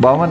52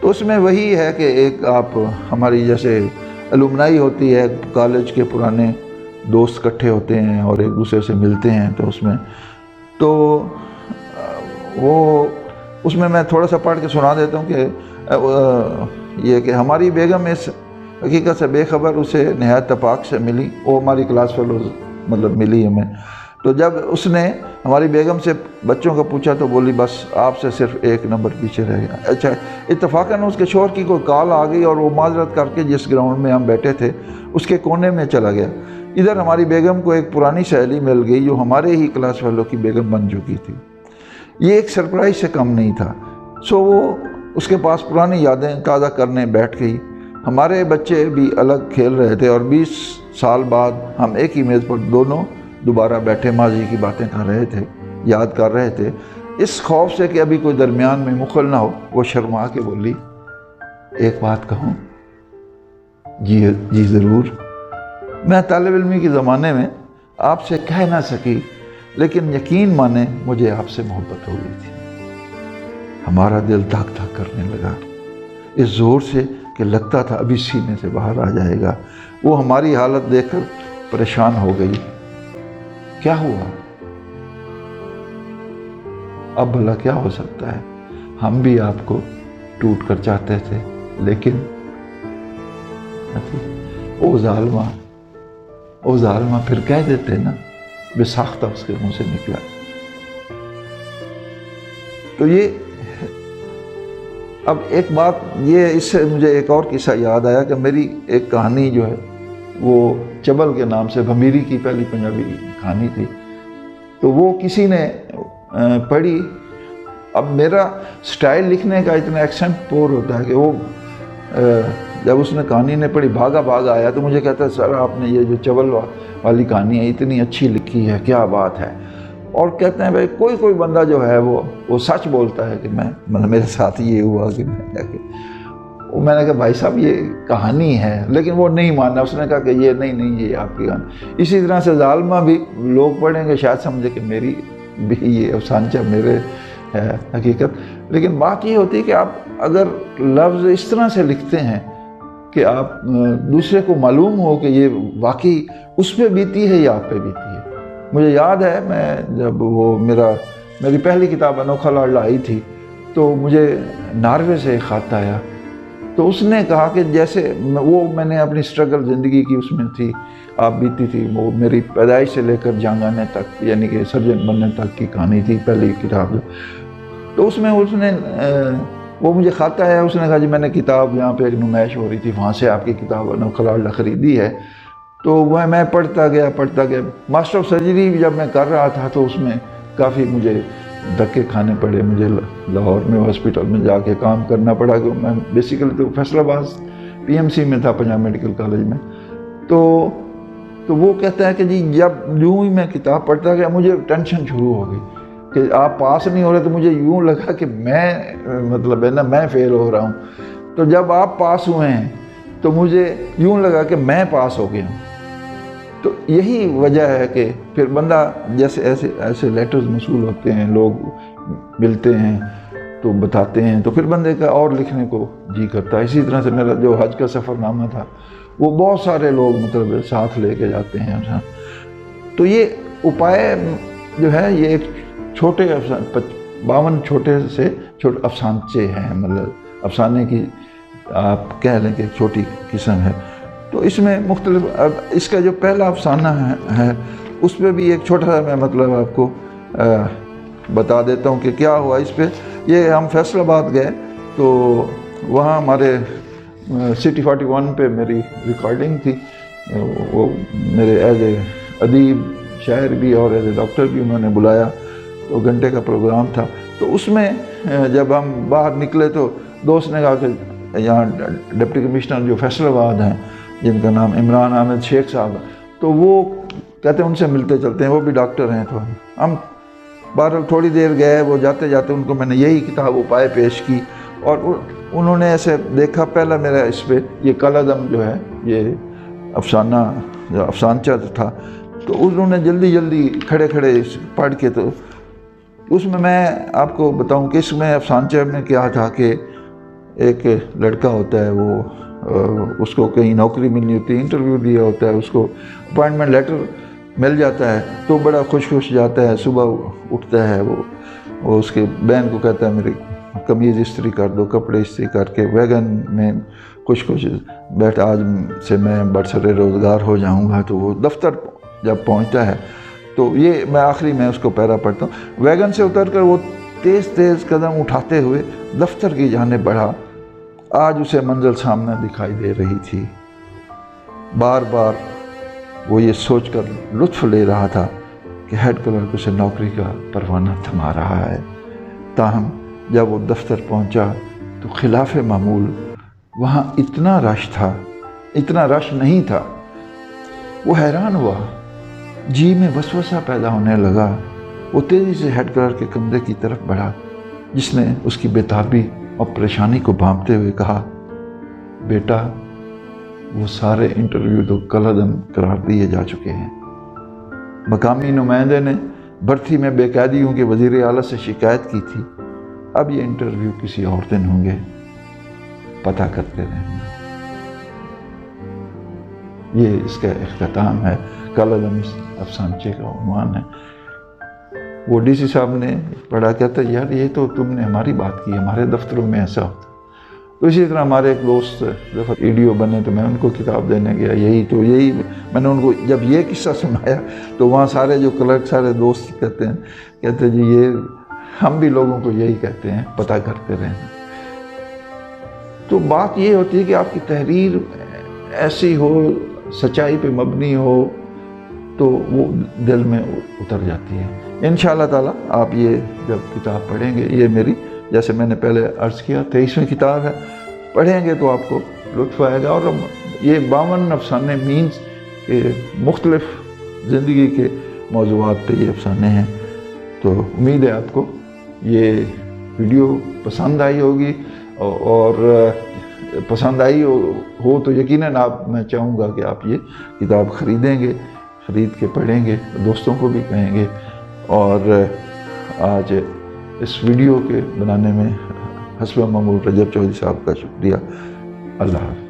تو اس میں وہی ہے کہ ایک آپ ہماری جیسے الومنائی ہوتی ہے، کالج کے پرانے دوست اکٹھے ہوتے ہیں اور ایک دوسرے سے ملتے ہیں، تو اس میں تو وہ اس میں تھوڑا سا پڑھ کے سنا دیتا ہوں کہ یہ کہ ہماری بیگم اس حقیقت سے بے خبر اسے نہایت تفاق سے ملی، وہ ہماری کلاس فیلوز مطلب ملی ہمیں. تو جب اس نے ہماری بیگم سے بچوں کا پوچھا تو بولی بس آپ سے صرف 1 نمبر پیچھے رہ گیا. اچھا، اتفاقاً اس کے شوہر کی کوئی کال آ گئی اور وہ معذرت کر کے جس گراؤنڈ میں ہم بیٹھے تھے اس کے کونے میں چلا گیا. ادھر ہماری بیگم کو ایک پرانی سہیلی مل گئی جو ہمارے ہی کلاس فیلو کی بیگم بن چکی تھی. یہ ایک سرپرائز سے کم نہیں تھا. سو وہ اس کے پاس پرانی یادیں تازہ کرنے بیٹھ گئی. ہمارے بچے بھی الگ کھیل رہے تھے اور 20 سال بعد ہم ایک ہی میز پر دونوں دوبارہ بیٹھے ماضی کی باتیں کر رہے تھے، یاد کر رہے تھے. اس خوف سے کہ ابھی کوئی درمیان میں مخل نہ ہو، وہ شرما کے بولی ایک بات کہوں؟ جی ضرور. میں طالب علمی کے زمانے میں آپ سے کہہ نہ سکی، لیکن یقین مانے مجھے آپ سے محبت ہو گئی تھی. ہمارا دل دھک دھک کرنے لگا اس زور سے کہ لگتا تھا ابھی سینے سے باہر آ جائے گا. وہ ہماری حالت دیکھ کر پریشان ہو گئی. کیا ہوا؟ اب بھلا کیا ہو سکتا ہے؟ ہم بھی آپ کو ٹوٹ کر چاہتے تھے، لیکن او ظالمہ پھر کہہ دیتے نا. بے ساختہ اس کے منہ سے نکلا. تو یہ اب ایک بات یہ، اس سے مجھے ایک اور قصہ یاد آیا کہ میری ایک کہانی جو ہے وہ چبل کے نام سے، بھمیری کی پہلی پنجابی کہانی تھی، تو وہ کسی نے پڑھی. اب میرا سٹائل لکھنے کا اتنا ایکسنٹ پور ہوتا ہے کہ وہ جب اس نے کہانی نے پڑھی بھاگا آیا تو مجھے کہتا ہے سر آپ نے یہ جو چبل والی کہانی ہے اتنی اچھی لکھی ہے، کیا بات ہے. اور کہتے ہیں بھائی کوئی بندہ جو ہے وہ سچ بولتا ہے کہ میں میرے ساتھ یہ ہوا کہ میں نے کہا بھائی صاحب یہ کہانی ہے، لیکن وہ نہیں مانا. اس نے کہا کہ یہ نہیں یہ آپ کی کہانی. اسی طرح سے ظالمہ بھی لوگ پڑھیں گے شاید سمجھے کہ میری بھی یہ افسانچہ میرے ہے حقیقت. لیکن بات یہ ہوتی ہے کہ آپ اگر لفظ اس طرح سے لکھتے ہیں کہ آپ دوسرے کو معلوم ہو کہ یہ واقعی اس پہ بیتی ہے یا آپ پہ بیتی ہے. مجھے یاد ہے میں جب وہ میری پہلی کتاب انوکھا لاڈلا آئی تھی تو مجھے ناروے سے ایک خط آیا. تو اس نے کہا کہ جیسے میں نے اپنی سٹرگل زندگی کی اس میں تھی، آپ بیتی تھی. وہ میری پیدائش سے لے کر جنگ آنے تک، یعنی کہ سرجن بننے تک کی کہانی تھی پہلی کتاب. تو اس میں اس نے وہ مجھے خط آیا. اس نے کہا جی میں نے کتاب یہاں پہ ایک نمائش ہو رہی تھی، وہاں سے آپ کی کتاب انوکھا لاڈلا خریدی ہے. تو میں پڑھتا گیا. ماسٹر آف سرجری جب میں کر رہا تھا تو اس میں کافی مجھے دھکے کھانے پڑے. مجھے لاہور میں ہاسپٹل میں جا کے کام کرنا پڑا کہ میں بیسیکلی تو فیصل آباد PMC میں تھا، پنجاب میڈیکل کالج میں. تو وہ کہتا ہے کہ جی جب یوں ہی میں کتاب پڑھتا گیا مجھے ٹینشن شروع ہو گئی کہ آپ پاس نہیں ہو رہے. تو مجھے یوں لگا کہ میں فیل ہو رہا ہوں. تو جب آپ پاس ہوئے ہیں تو مجھے یوں لگا کہ میں پاس ہو گیا ہوں. تو یہی وجہ ہے کہ پھر بندہ جیسے ایسے لیٹرز موصول ہوتے ہیں، لوگ ملتے ہیں تو بتاتے ہیں، تو پھر بندے کا اور لکھنے کو جی کرتا ہے. اسی طرح سے میرا جو حج کا سفر نامہ تھا وہ بہت سارے لوگ مطلب ساتھ لے کے جاتے ہیں. تو یہ اپائے جو ہے یہ ایک چھوٹے 52 چھوٹے افسانچے ہیں، مطلب افسانے کی آپ کہہ لیں کہ ایک چھوٹی قسم ہے. تو اس میں مختلف، اس کا جو پہلا افسانہ ہے اس پہ بھی ایک چھوٹا سا میں مطلب آپ کو بتا دیتا ہوں کہ کیا ہوا اس پہ. یہ ہم فیصل آباد گئے تو وہاں ہمارے City 41 پہ میری ریکارڈنگ تھی. وہ میرے ایز اے ادیب، شاعر بھی اور ایز اے ڈاکٹر بھی انہوں نے بلایا. 2 گھنٹے کا پروگرام تھا. تو اس میں جب ہم باہر نکلے تو دوست نے کہا کہ یہاں ڈپٹی کمشنر جو فیصل آباد ہیں جن کا نام عمران احمد شیخ صاحب، تو وہ کہتے ہیں ان سے ملتے چلتے ہیں، وہ بھی ڈاکٹر ہیں. تو ہم بہرحال تھوڑی دیر گئے. وہ جاتے جاتے ان کو میں نے یہی کتاب اپائے پیش کی اور انہوں نے ایسے دیکھا. پہلا میرا اس پہ یہ کالعدم جو ہے یہ افسانچہ تھا. تو انہوں نے جلدی کھڑے پڑھ کے، تو اس میں آپ کو بتاؤں کہ اس میں افسانچہ میں کیا تھا کہ ایک لڑکا ہوتا ہے وہ اس کو کہیں نوکری ملنی ہوتی ہے، انٹرویو دیا ہوتا ہے، اس کو اپائنٹمنٹ لیٹر مل جاتا ہے تو بڑا خوش جاتا ہے، صبح اٹھتا ہے وہ اس کے بہن کو کہتا ہے میری قمیض استری کر دو، کپڑے استری کر کے ویگن میں خوش بیٹھ، آج سے میں برسر روزگار ہو جاؤں گا۔ تو وہ دفتر جب پہنچتا ہے تو یہ میں آخری میں اس کو پیرا پڑھتا ہوں، ویگن سے اتر کر وہ تیز تیز قدم اٹھاتے ہوئے دفتر کی جانب بڑھا۔ آج اسے منزل سامنے دکھائی دے رہی تھی، بار بار وہ یہ سوچ کر لطف لے رہا تھا کہ ہیڈ کلرک اسے نوکری کا پروانہ تھما رہا ہے۔ تاہم جب وہ دفتر پہنچا تو خلاف معمول وہاں اتنا رش تھا، اتنا رش نہیں تھا۔ وہ حیران ہوا، جی میں وسوسہ پیدا ہونے لگا۔ وہ تیزی سے ہیڈ کلرک کے کمرے کی طرف بڑھا، جس نے اس کی بےتابی اور پریشانی کو بھانپتے ہوئے کہا، بیٹا وہ سارے انٹرویو تو کالعدم قرار دیے جا چکے ہیں۔ مقامی نمائندے نے بھرتی میں بے قاعدیوں کے وزیر اعلیٰ سے شکایت کی تھی، اب یہ انٹرویو کسی اور دن ہوں گے، پتہ کرتے رہنا۔ یہ اس کا اختتام ہے، کالعدم اس افسانچے کا عنوان ہے۔ وہ ڈی سی صاحب نے پڑھا، کہتا ہے یار یہ تو تم نے ہماری بات کی، ہمارے دفتروں میں ایسا ہوتا۔ تو اسی طرح ہمارے ایک دوست جب ایڈیو بنے تو میں ان کو کتاب دینے گیا، یہی میں نے ان کو جب یہ قصہ سنایا تو وہاں سارے جو کلرک سارے دوست کہتے ہیں جی یہ ہم بھی لوگوں کو یہی کہتے ہیں، پتہ کرتے رہنا۔ تو بات یہ ہوتی ہے کہ آپ کی تحریر ایسی ہو، سچائی پہ مبنی ہو، تو وہ دل میں اتر جاتی ہے۔ انشاءاللہ تعالیٰ آپ یہ جب کتاب پڑھیں گے، یہ میری جیسے میں نے پہلے عرض کیا 23ویں کتاب ہے، پڑھیں گے تو آپ کو لطف آئے گا۔ اور یہ 52 افسانے مینز کہ مختلف زندگی کے موضوعات پہ یہ افسانے ہیں۔ تو امید ہے آپ کو یہ ویڈیو پسند آئی ہوگی، اور پسند آئی ہو تو یقیناً میں چاہوں گا کہ آپ یہ کتاب خریدیں گے، خرید کے پڑھیں گے، دوستوں کو بھی کہیں گے۔ اور آج اس ویڈیو کے بنانے میں حسب معمول رجب چودھری صاحب کا شکریہ۔ اللہ حافظ۔